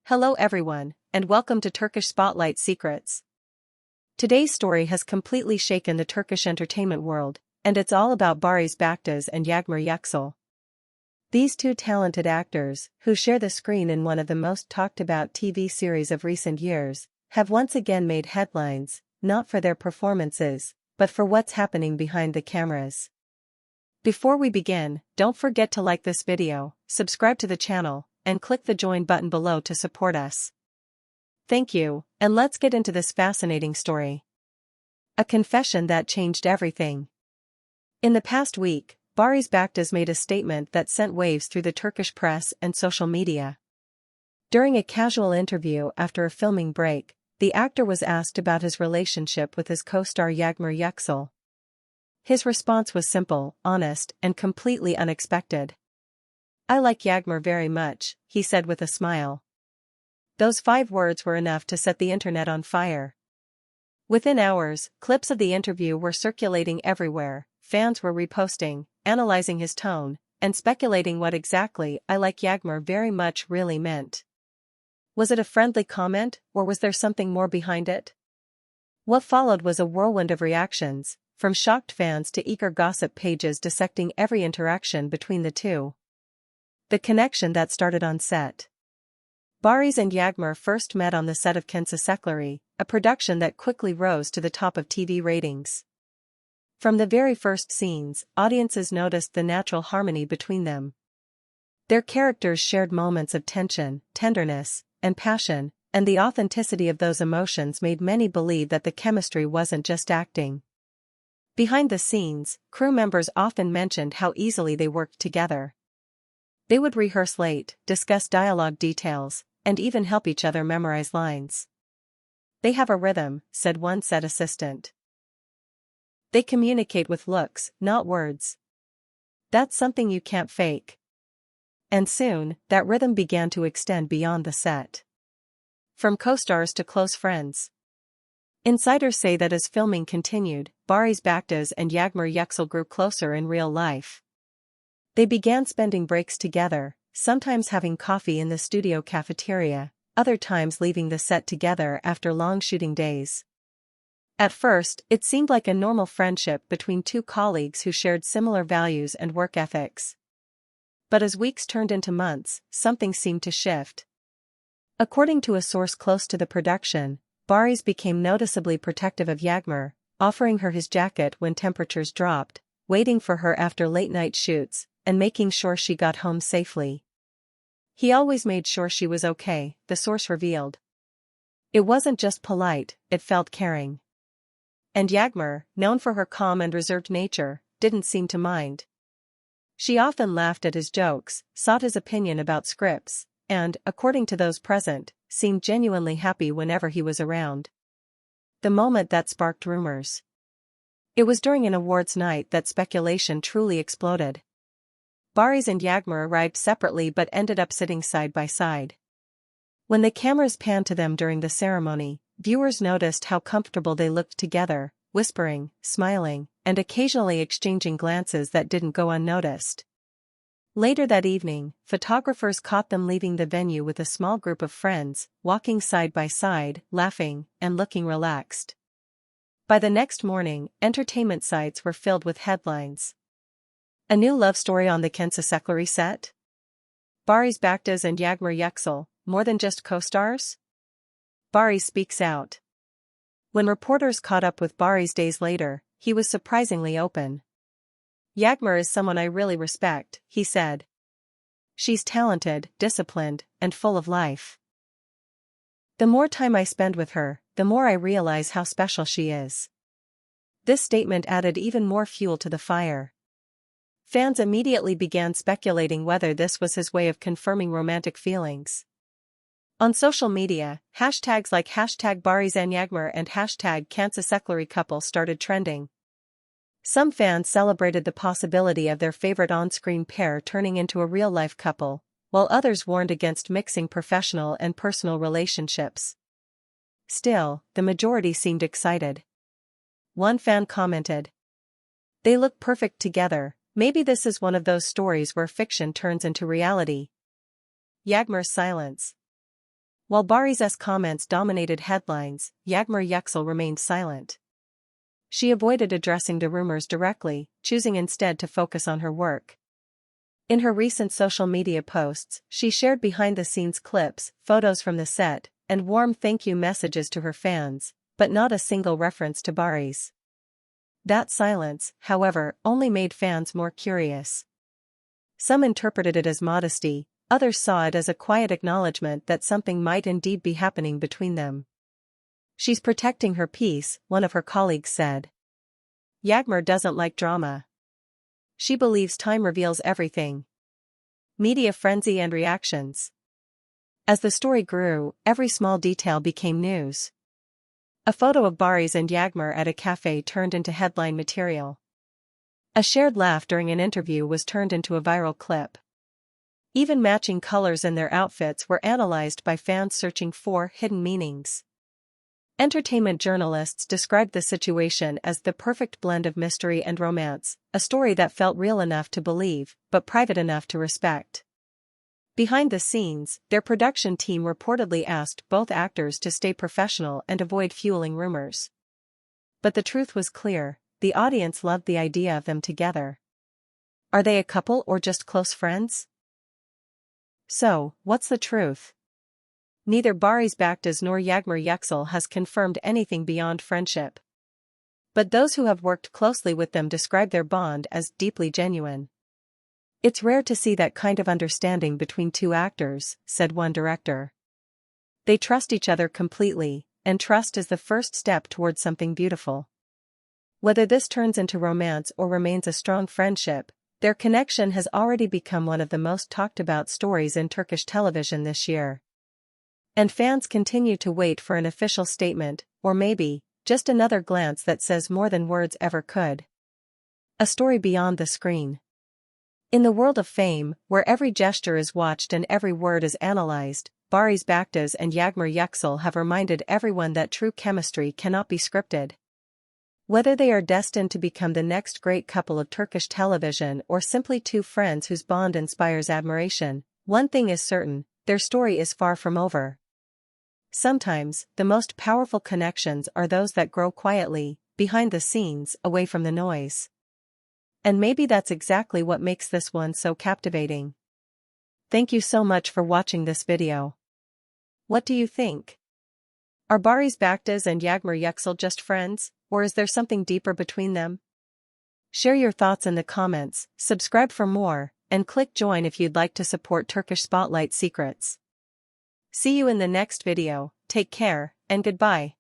Hello everyone, and welcome to Turkish Spotlight Secrets. Today's story has completely shaken the Turkish entertainment world, and it's all about Baris Baktaş and Yagmar Yüksel. These two talented actors, who share the screen in one of the most talked-about TV series of recent years, have once again made headlines, not for their performances, but for what's happening behind the cameras. Before we begin, don't forget to like this video, subscribe to the channel, and click the join button below to support us. Thank you, and let's get into this fascinating story. A confession that changed everything. In the past week, Baris Baktaş made a statement that sent waves through the Turkish press and social media. During a casual interview after a filming break, the actor was asked about his relationship with his co-star Yagmar Yüksel. His response was simple, honest, and completely unexpected. "I like Yagmar very much," he said with a smile. Those 5 words were enough to set the internet on fire. Within hours, clips of the interview were circulating everywhere, fans were reposting, analyzing his tone, and speculating what exactly "I like Yagmar very much" really meant. Was it a friendly comment, or was there something more behind it? What followed was a whirlwind of reactions, from shocked fans to eager gossip pages dissecting every interaction between the two. The connection that started on set. Baris and Yagmar first met on the set of Kentsesakları, a production that quickly rose to the top of TV ratings. From the very first scenes, audiences noticed the natural harmony between them. Their characters shared moments of tension, tenderness, and passion, and the authenticity of those emotions made many believe that the chemistry wasn't just acting. Behind the scenes, crew members often mentioned how easily they worked together. They would rehearse late, discuss dialogue details, and even help each other memorize lines. "They have a rhythm," said one set assistant. "They communicate with looks, not words. That's something you can't fake." And soon, that rhythm began to extend beyond the set. From co-stars to close friends. Insiders say that as filming continued, Baris Baktaş and Yagmar Yüksel grew closer in real life. They began spending breaks together, sometimes having coffee in the studio cafeteria, other times leaving the set together after long shooting days. At first, it seemed like a normal friendship between two colleagues who shared similar values and work ethics. But as weeks turned into months, something seemed to shift. According to a source close to the production, Baris became noticeably protective of Yagmar, offering her his jacket when temperatures dropped, waiting for her after late-night shoots, and making sure she got home safely. He always made sure she was okay, the source revealed. It wasn't just polite, it felt caring. And Yagmar, known for her calm and reserved nature, didn't seem to mind. She often laughed at his jokes, sought his opinion about scripts, and, according to those present, seemed genuinely happy whenever he was around. The moment that sparked rumors. It was during an awards night that speculation truly exploded. Baris and Yagmar arrived separately but ended up sitting side by side. When the cameras panned to them during the ceremony, viewers noticed how comfortable they looked together, whispering, smiling, and occasionally exchanging glances that didn't go unnoticed. Later that evening, photographers caught them leaving the venue with a small group of friends, walking side by side, laughing, and looking relaxed. By the next morning, entertainment sites were filled with headlines. A new love story on the Kentsesakları set? Baris Baktaş and Yagmar Yüksel, more than just co-stars? Baris speaks out. When reporters caught up with Baris days later, he was surprisingly open. "Yagmar is someone I really respect," he said. "She's talented, disciplined, and full of life. The more time I spend with her, the more I realize how special she is." This statement added even more fuel to the fire. Fans immediately began speculating whether this was his way of confirming romantic feelings. On social media, hashtags like #BarisandYagmar and #Kentsesakları couple started trending. Some fans celebrated the possibility of their favorite on-screen pair turning into a real-life couple, while others warned against mixing professional and personal relationships. Still, the majority seemed excited. One fan commented, "They look perfect together. Maybe this is one of those stories where fiction turns into reality." Yagmar's silence. While Baris's comments dominated headlines, Yagmar remained silent. She avoided addressing the rumors directly, choosing instead to focus on her work. In her recent social media posts, she shared behind-the-scenes clips, photos from the set, and warm thank you messages to her fans, but not a single reference to Baris. That silence, however, only made fans more curious. Some interpreted it as modesty, others saw it as a quiet acknowledgement that something might indeed be happening between them. "She's protecting her peace," one of her colleagues said. "Yagmar doesn't like drama. She believes time reveals everything." Media frenzy and reactions. As the story grew, every small detail became news. A photo of Baris and Yagmar at a cafe turned into headline material. A shared laugh during an interview was turned into a viral clip. Even matching colors in their outfits were analyzed by fans searching for hidden meanings. Entertainment journalists described the situation as the perfect blend of mystery and romance, a story that felt real enough to believe, but private enough to respect. Behind the scenes, their production team reportedly asked both actors to stay professional and avoid fueling rumors. But the truth was clear: the audience loved the idea of them together. Are they a couple or just close friends? So, what's the truth? Neither Baktaş nor Yagmar has confirmed anything beyond friendship. But those who have worked closely with them describe their bond as deeply genuine. "It's rare to see that kind of understanding between two actors," said one director. "They trust each other completely, and trust is the first step towards something beautiful." Whether this turns into romance or remains a strong friendship, their connection has already become one of the most talked about stories in Turkish television this year. And fans continue to wait for an official statement, or maybe, just another glance that says more than words ever could. A story beyond the screen. In the world of fame, where every gesture is watched and every word is analyzed, Baktaş and Yagmar have reminded everyone that true chemistry cannot be scripted. Whether they are destined to become the next great couple of Turkish television or simply two friends whose bond inspires admiration, one thing is certain: their story is far from over. Sometimes, the most powerful connections are those that grow quietly, behind the scenes, away from the noise. And maybe that's exactly what makes this one so captivating. Thank you so much for watching this video. What do you think? Are Baktaş and Yagmar just friends, or is there something deeper between them? Share your thoughts in the comments, subscribe for more, and click join if you'd like to support Turkish Spotlight Secrets. See you in the next video, take care, and goodbye.